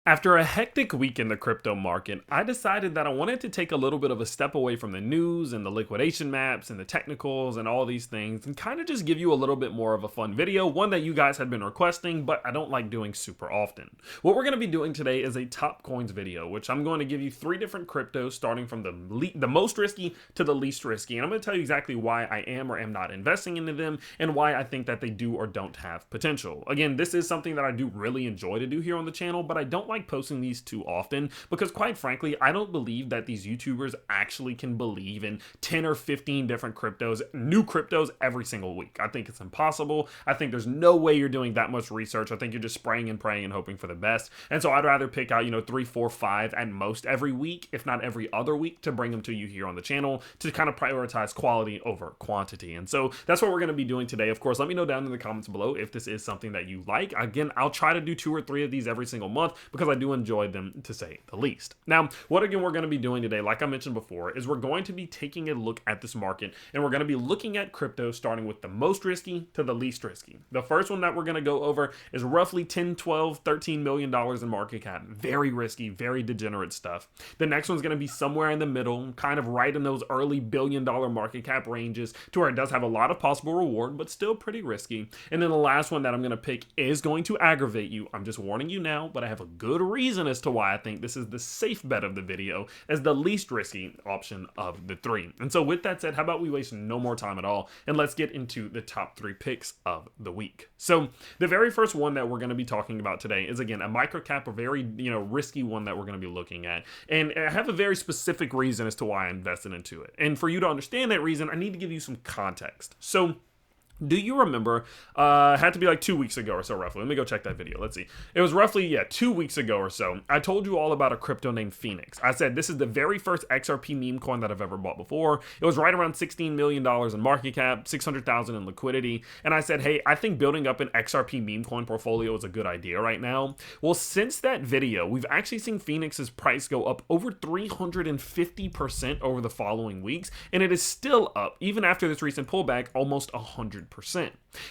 After a hectic week in the crypto market, I decided that I wanted to take a little bit of a step away from the news and the liquidation maps and the technicals and all these things and kind of just give you a little bit more of a fun video, one that you guys had been requesting, but I don't like doing super often. What we're going to be doing today is a top coins video, which I'm going to give you 3 different cryptos starting from the most risky to the least risky. And I'm going to tell you exactly why I am or am not investing into them and why I think that they do or don't have potential. Again, this is something that I do really enjoy to do here on the channel, but I don't like posting these too often because quite frankly, I don't believe that these YouTubers actually can believe in 10 or 15 different cryptos, new cryptos every single week. I think it's impossible. I think there's no way you're doing that much research. I think you're just spraying and praying and hoping for the best. And so I'd rather pick out, 3, 4, 5 at most every week, if not every other week, to bring them to you here on the channel to kind of prioritize quality over quantity. And so that's what we're going to be doing today. Of course, let me know down in the comments below if this is something that you like. Again, I'll try to do 2 or 3 of these every single month because I do enjoy them, to say the least. Now, what again we're going to be doing today, like I mentioned before, is we're going to be taking a look at this market and we're going to be looking at crypto starting with the most risky to the least risky. The first one that we're going to go over is roughly 10, 12, 13 million dollars in market cap. Very risky, very degenerate stuff. The next one's going to be somewhere in the middle, kind of right in those early billion-dollar market cap ranges to where it does have a lot of possible reward, but still pretty risky. And then the last one that I'm going to pick is going to aggravate you. I'm just warning you now, but I have a good reason as to why I think this is the safe bet of the video as the least risky option of the 3. And so with that said, how about we waste no more time at all and let's get into the top 3 picks of the week. So the very first one that we're going to be talking about today is again a micro cap, a very risky one that we're going to be looking at. And I have a very specific reason as to why I invested into it. And for you to understand that reason, I need to give you some context. So do you remember, it had to be like 2 weeks ago or so roughly. Let me go check that video. Let's see. It was roughly, 2 weeks ago or so. I told you all about a crypto named Phoenix. I said, this is the very first XRP meme coin that I've ever bought before. It was right around $16 million in market cap, 600,000 in liquidity. And I said, hey, I think building up an XRP meme coin portfolio is a good idea right now. Well, since that video, we've actually seen Phoenix's price go up over 350% over the following weeks. And it is still up, even after this recent pullback, almost 100%.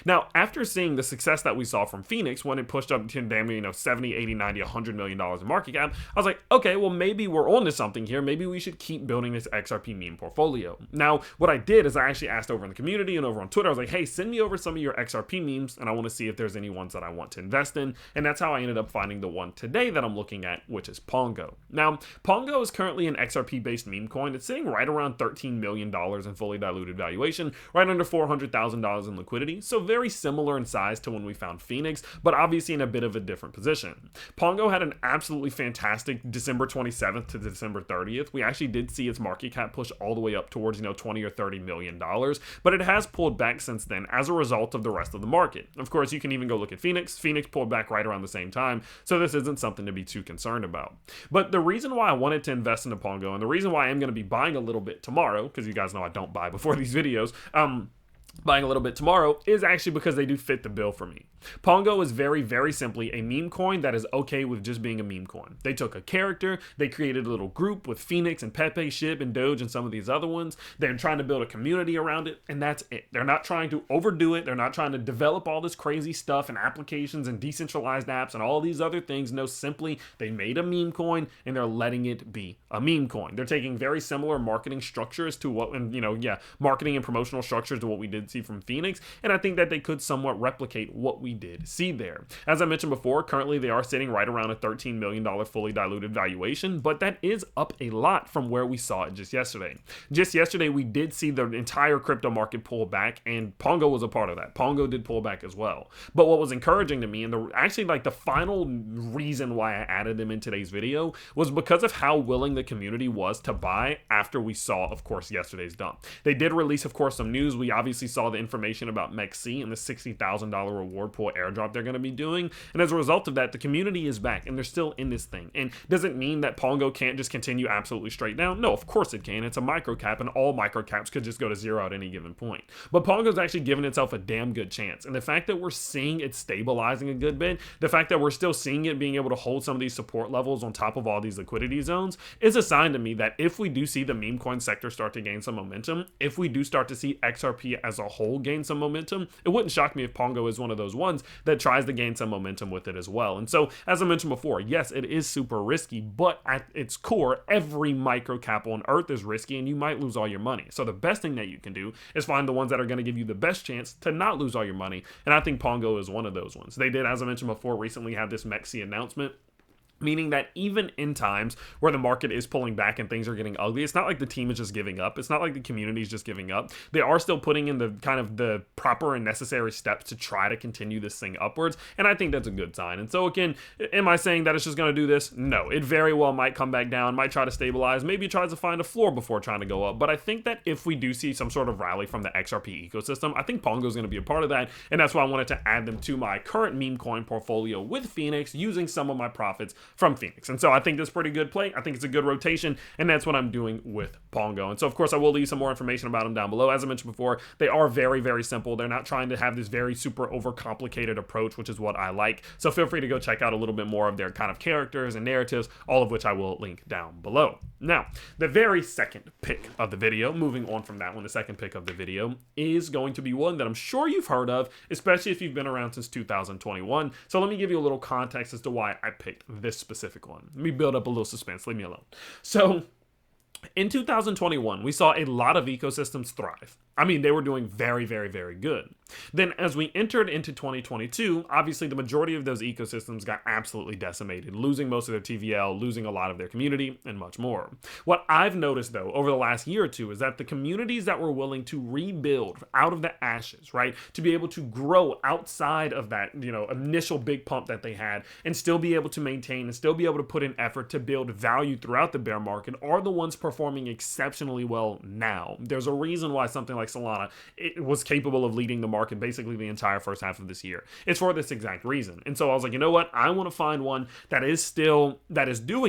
Now, after seeing the success that we saw from Phoenix when it pushed up to damn 70, 80, 90, $100 million in market cap, I was like, okay, well, maybe we're on to something here. Maybe we should keep building this XRP meme portfolio. Now, what I did is I actually asked over in the community and over on Twitter, I was like, hey, send me over some of your XRP memes and I want to see if there's any ones that I want to invest in. And that's how I ended up finding the one today that I'm looking at, which is Pongo. Now, Pongo is currently an XRP based meme coin. It's sitting right around $13 million in fully diluted valuation, right under $400,000 in liquidity. So very similar in size to when we found Phoenix, but obviously in a bit of a different position. Pongo had an absolutely fantastic December 27th to December 30th. We actually did see its market cap push all the way up towards 20 or $30 million, but it has pulled back since then as a result of the rest of the market. Of course, you can even go look at Phoenix. Phoenix pulled back right around the same time, so this isn't something to be too concerned about. But the reason why I wanted to invest into Pongo, and the reason why I am going to be buying a little bit tomorrow, because you guys know I don't buy before these videos, buying a little bit tomorrow is actually because they do fit the bill for me. Pongo is very, very simply a meme coin that is okay with just being a meme coin. They took a character, they created a little group with Phoenix and Pepe, Shib, and Doge and some of these other ones. They're trying to build a community around it, and that's it. They're not trying to overdo it. They're not trying to develop all this crazy stuff and applications and decentralized apps and all these other things. No, simply they made a meme coin and they're letting it be a meme coin. They're taking very similar marketing structures to what, marketing and promotional structures to what we did see from Phoenix, and I think that they could somewhat replicate what we did see there. As I mentioned before, currently they are sitting right around a $13 million fully diluted valuation, but that is up a lot from where we saw it just yesterday. Just yesterday, we did see the entire crypto market pull back, and Pongo was a part of that. Pongo did pull back as well. But what was encouraging to me, and the final reason why I added them in today's video, was because of how willing the community was to buy after we saw, of course, yesterday's dump. They did release, of course, some news. We obviously saw the information about MEXC and the $60,000 reward pool airdrop they're going to be doing. And as a result of that, the community is back and they're still in this thing. And does it mean that Pongo can't just continue absolutely straight down? No, of course it can. It's a micro cap and all micro caps could just go to zero at any given point. But Pongo's actually given itself a damn good chance. And the fact that we're seeing it stabilizing a good bit, the fact that we're still seeing it being able to hold some of these support levels on top of all these liquidity zones is a sign to me that if we do see the meme coin sector start to gain some momentum, if we do start to see XRP as a a whole gain some momentum, it wouldn't shock me if Pongo is one of those ones that tries to gain some momentum with it as well. And so, as I mentioned before, yes, it is super risky, but at its core, every micro cap on earth is risky and you might lose all your money. So the best thing that you can do is find the ones that are going to give you the best chance to not lose all your money. And I think Pongo is one of those ones. They did, as I mentioned before, recently have this Mexi announcement, meaning that even in times where the market is pulling back and things are getting ugly, it's not like the team is just giving up. It's not like the community is just giving up. They are still putting in the kind of the proper and necessary steps to try to continue this thing upwards. And I think that's a good sign. And so again, am I saying that it's just going to do this? No, it very well might come back down, might try to stabilize, maybe tries to find a floor before trying to go up. But I think that if we do see some sort of rally from the XRP ecosystem, I think Pongo is going to be a part of that. And that's why I wanted to add them to my current meme coin portfolio with Phoenix, using some of my profits from Phoenix. And so I think that's a pretty good play. I think it's a good rotation, and that's what I'm doing with Pongo. And so of course I will leave some more information about them down below. As I mentioned before, they are very, very simple. They're not trying to have this very super overcomplicated approach, which is what I like. So feel free to go check out a little bit more of their kind of characters and narratives, all of which I will link down below. Now, the very second pick of the video, moving on from that one, the second pick of the video is going to be one that I'm sure you've heard of, especially if you've been around since 2021. So let me give you a little context as to why I picked this specific one. Let me build up a little suspense. Leave me alone. So in 2021, we saw a lot of ecosystems thrive. I mean, they were doing very, very, very good. Then as we entered into 2022, obviously the majority of those ecosystems got absolutely decimated, losing most of their TVL, losing a lot of their community, and much more. What I've noticed, though, over the last year or two is that the communities that were willing to rebuild out of the ashes, right, to be able to grow outside of that, initial big pump that they had and still be able to maintain and still be able to put in effort to build value throughout the bear market are the ones performing exceptionally well now. There's a reason why something like Solana was capable of leading the market basically the entire first half of this year. It's for this exact reason. And so I was like, you know what? I want to find one that is doing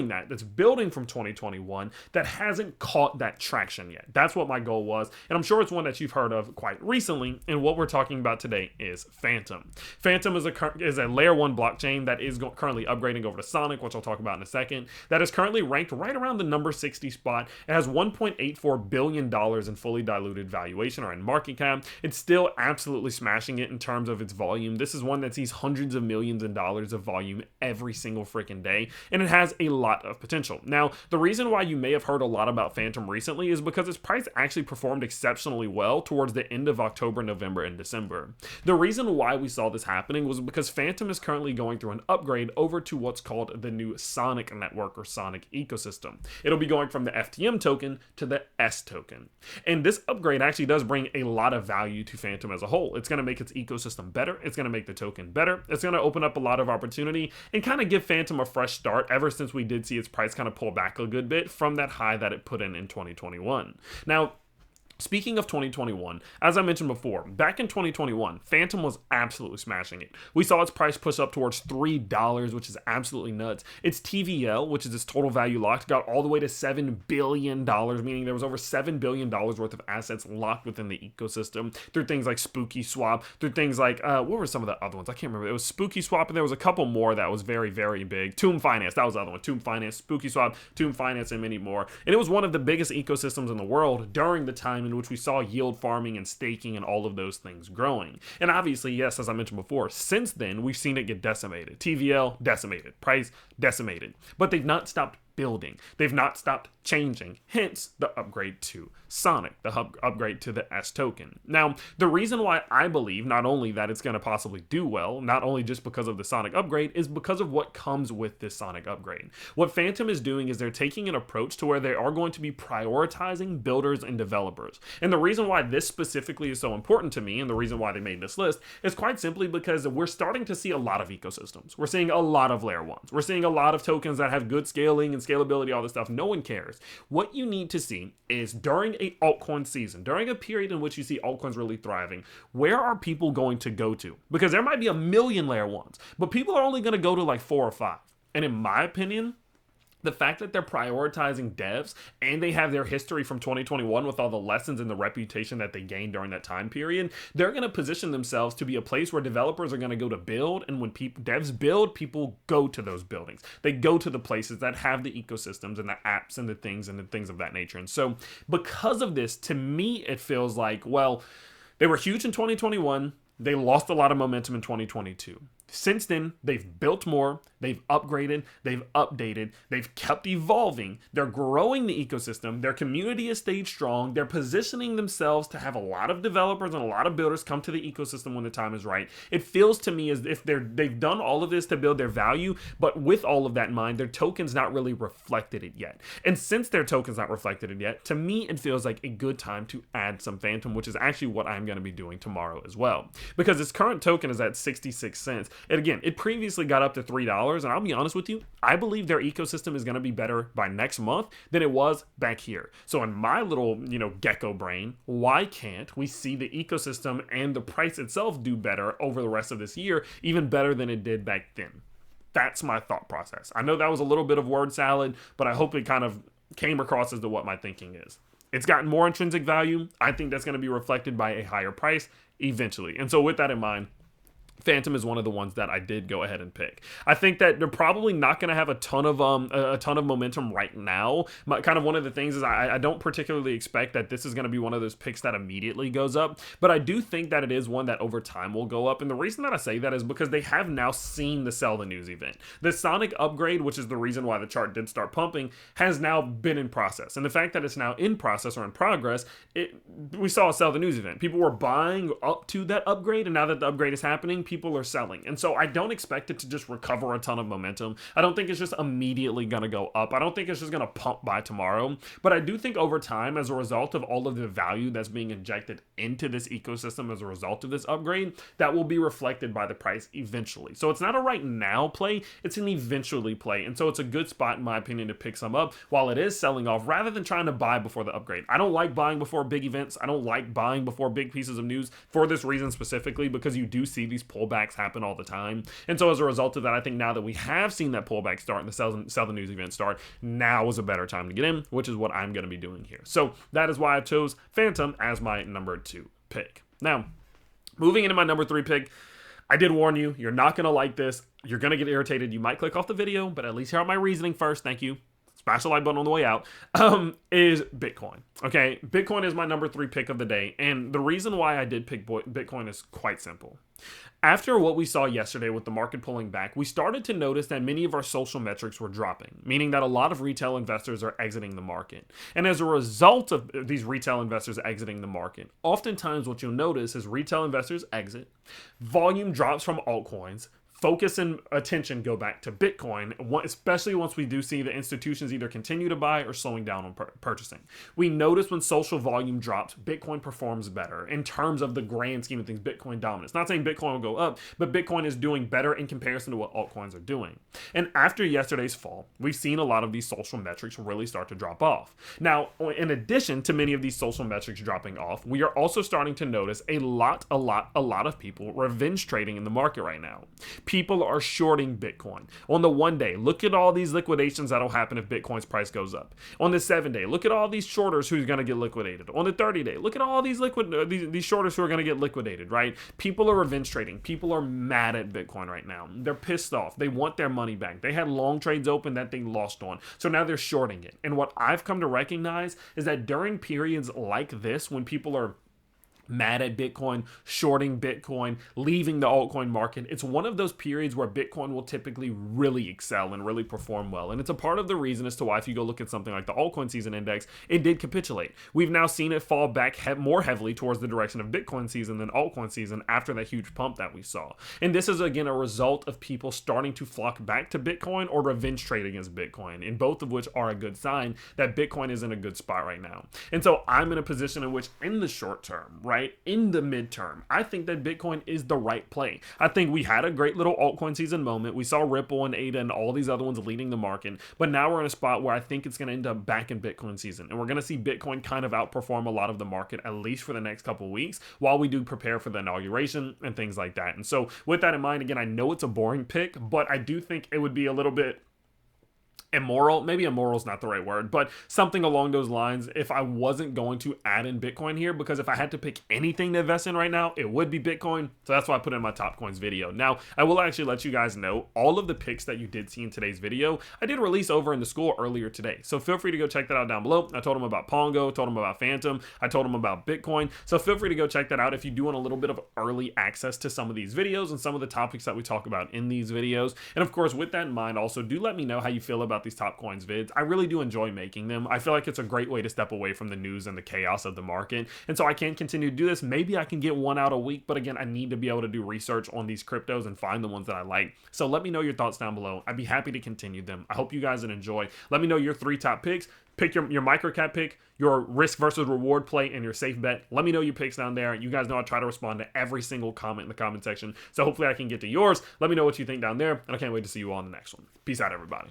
that, that's building from 2021, that hasn't caught that traction yet. That's what my goal was. And I'm sure it's one that you've heard of quite recently. And what we're talking about today is Phantom. Phantom is a layer 1 blockchain that is currently upgrading over to Sonic, which I'll talk about in a second, that is currently ranked right around the number 60 spot. It has $1.84 billion in fully diluted valuation, or in market cap. It's still absolutely smashing it in terms of its volume. This is one that sees hundreds of millions of dollars of volume every single freaking day, and it has a lot of potential. Now, the reason why you may have heard a lot about Phantom recently is because its price actually performed exceptionally well towards the end of October, November, and December. The reason why we saw this happening was because Phantom is currently going through an upgrade over to what's called the new Sonic network, or Sonic ecosystem. It'll be going from the FTM token to the S token. And this upgrade actually does bring a lot of value to Phantom as a whole. It's going to make its ecosystem better. It's going to make the token better. It's going to open up a lot of opportunity and kind of give Phantom a fresh start ever since we did see its price kind of pull back a good bit from that high that it put in 2021. Now, speaking of 2021, as I mentioned before, back in 2021, Phantom was absolutely smashing it. We saw its price push up towards $3, which is absolutely nuts. Its TVL, which is its total value locked, got all the way to $7 billion, meaning there was over $7 billion worth of assets locked within the ecosystem through things like Spooky Swap, through things like, what were some of the other ones? I can't remember. It was Spooky Swap, and there was a couple more that was very, very big. Tomb Finance, that was the other one. Tomb Finance, Spooky Swap, Tomb Finance, and many more. And it was one of the biggest ecosystems in the world during the time in which we saw yield farming and staking and all of those things growing. And obviously, yes, as I mentioned before, since then, we've seen it get decimated. TVL, decimated. Price, decimated. But they've not stopped building. They've not stopped changing, hence the upgrade to Sonic, the upgrade to the S token. Now, the reason why I believe not only that it's going to possibly do well, not only just because of the Sonic upgrade, is because of what comes with this Sonic upgrade. What Phantom is doing is they're taking an approach to where they are going to be prioritizing builders and developers. And the reason why this specifically is so important to me, and the reason why they made this list, is quite simply because we're starting to see a lot of ecosystems. We're seeing a lot of layer 1s. We're seeing a lot of tokens that have good scaling and scalability, all this stuff. No one cares. What you need to see is during a altcoin season, during a period in which you see altcoins really thriving, where are people going to go to? Because there might be a million layer 1s, but people are only going to go to like 4 or 5. And in my opinion, the fact that they're prioritizing devs and they have their history from 2021 with all the lessons and the reputation that they gained during that time period, they're going to position themselves to be a place where developers are going to go to build. And when devs build, people go to those buildings. They go to the places that have the ecosystems and the apps and the things of that nature. And so because of this, to me, it feels like, well, They were huge in 2021. They lost a lot of momentum in 2022. Since then, they've built more, they've upgraded, they've updated, they've kept evolving, they're growing the ecosystem, their community has stayed strong, they're positioning themselves to have a lot of developers and a lot of builders come to the ecosystem when the time is right. It feels to me as if they've done all of this to build their value, but with all of that in mind, their token's not really reflected it yet. And since their token's not reflected it yet, to me, it feels like a good time to add some Phantom, which is actually what I'm going to be doing tomorrow as well. Because its current token is at 66 cents. And again, it previously got up to $3, and I'll be honest with you, I believe their ecosystem is going to be better by next month than it was back here. So in my little, gecko brain, why can't we see the ecosystem and the price itself do better over the rest of this year, even better than it did back then? That's my thought process. I know that was a little bit of word salad, but I hope it kind of came across as to what my thinking is. It's gotten more intrinsic value. I think that's going to be reflected by a higher price eventually. And so with that in mind, Phantom is one of the ones that I did go ahead and pick. I think that they're probably not going to have a ton of momentum right now. Kind of one of the things is I don't particularly expect that this is going to be one of those picks that immediately goes up, but I do think that it is one that over time will go up. And the reason that I say that is because they have now seen the Sell the News event. The Sonic upgrade, which is the reason why the chart did start pumping, has now been in process. And the fact that it's now in process or in progress, we saw a Sell the News event. People were buying up to that upgrade, and now that the upgrade is happening, people are selling. And so I don't expect it to just recover a ton of momentum. I don't think it's just immediately going to go up. I don't think it's just going to pump by tomorrow. But I do think over time, as a result of all of the value that's being injected into this ecosystem as a result of this upgrade, that will be reflected by the price eventually. So it's not a right now play, it's an eventually play. And so it's a good spot, in my opinion, to pick some up while it is selling off rather than trying to buy before the upgrade. I don't like buying before big events. I don't like buying before big pieces of news for this reason specifically, because you do see these pullbacks happen all the time. And so as a result of that, I think now that we have seen that pullback start and the sell the news event start, now is a better time to get in, which is what I'm going to be doing here. So that is why I chose Phantom as my number 2 pick. Now, moving into my number 3 pick, I did warn you, you're not going to like this. You're going to get irritated. You might click off the video, but at least hear out my reasoning first. Thank you. Smash the like button on the way out, is Bitcoin. Okay, Bitcoin is my number 3 pick of the day. And the reason why I did pick Bitcoin is quite simple. After what we saw yesterday with the market pulling back, we started to notice that many of our social metrics were dropping, meaning that a lot of retail investors are exiting the market. And as a result of these retail investors exiting the market, oftentimes what you'll notice is retail investors exit, volume drops from altcoins, focus and attention go back to Bitcoin, especially once we do see the institutions either continue to buy or slowing down on purchasing. We notice when social volume drops, Bitcoin performs better in terms of the grand scheme of things, Bitcoin dominance. Not saying Bitcoin will go up, but Bitcoin is doing better in comparison to what altcoins are doing. And after yesterday's fall, we've seen a lot of these social metrics really start to drop off. Now, in addition to many of these social metrics dropping off, we are also starting to notice a lot of people revenge trading in the market right now. People are shorting Bitcoin. On the 1 day, look at all these liquidations that'll happen if Bitcoin's price goes up. On the 7 day, look at all these shorters who's going to get liquidated. On the 30 day, look at all these these shorters who are going to get liquidated, right? People are revenge trading. People are mad at Bitcoin right now. They're pissed off. They want their money back. They had long trades open that they lost on. So now they're shorting it. And what I've come to recognize is that during periods like this, when people are mad at Bitcoin, shorting Bitcoin, leaving the altcoin market, it's one of those periods where Bitcoin will typically really excel and really perform well. And it's a part of the reason as to why if you go look at something like the altcoin season index, it did capitulate. We've now seen it fall back more heavily towards the direction of Bitcoin season than altcoin season after that huge pump that we saw. And this is again a result of people starting to flock back to Bitcoin or revenge trade against Bitcoin, and both of which are a good sign that Bitcoin is in a good spot right now. And so I'm in a position in which in the short term, right, in the midterm, I think that Bitcoin is the right play. I think we had a great little altcoin season moment. We saw Ripple and ADA and all these other ones leading the market, but now we're in a spot where I think it's going to end up back in Bitcoin season, and we're going to see Bitcoin kind of outperform a lot of the market, at least for the next couple of weeks, while we do prepare for the inauguration and things like that. And so with that in mind, again, I know it's a boring pick, but I do think it would be a little bit immoral. Maybe immoral is not the right word, but something along those lines if I wasn't going to add in Bitcoin here, because if I had to pick anything to invest in right now, it would be Bitcoin. So that's why I put in my top coins video. Now, I will actually let you guys know all of the picks that you did see in today's video, I did release over in the school earlier today. So feel free to go check that out down below. I told them about Pongo, told them about Phantom, I told them about Bitcoin. So feel free to go check that out if you do want a little bit of early access to some of these videos and some of the topics that we talk about in these videos. And of course, with that in mind, also do let me know how you feel about these top coins vids. I really do enjoy making them. I feel like it's a great way to step away from the news and the chaos of the market. And so I can continue to do this. Maybe I can get one out a week, but again, I need to be able to do research on these cryptos and find the ones that I like. So let me know your thoughts down below. I'd be happy to continue them. I hope you guys would enjoy. Let me know your 3 top picks. Pick your micro cap pick, your risk versus reward play, and your safe bet. Let me know your picks down there. You guys know I try to respond to every single comment in the comment section. So hopefully I can get to yours. Let me know what you think down there. And I can't wait to see you all in the next one. Peace out, everybody.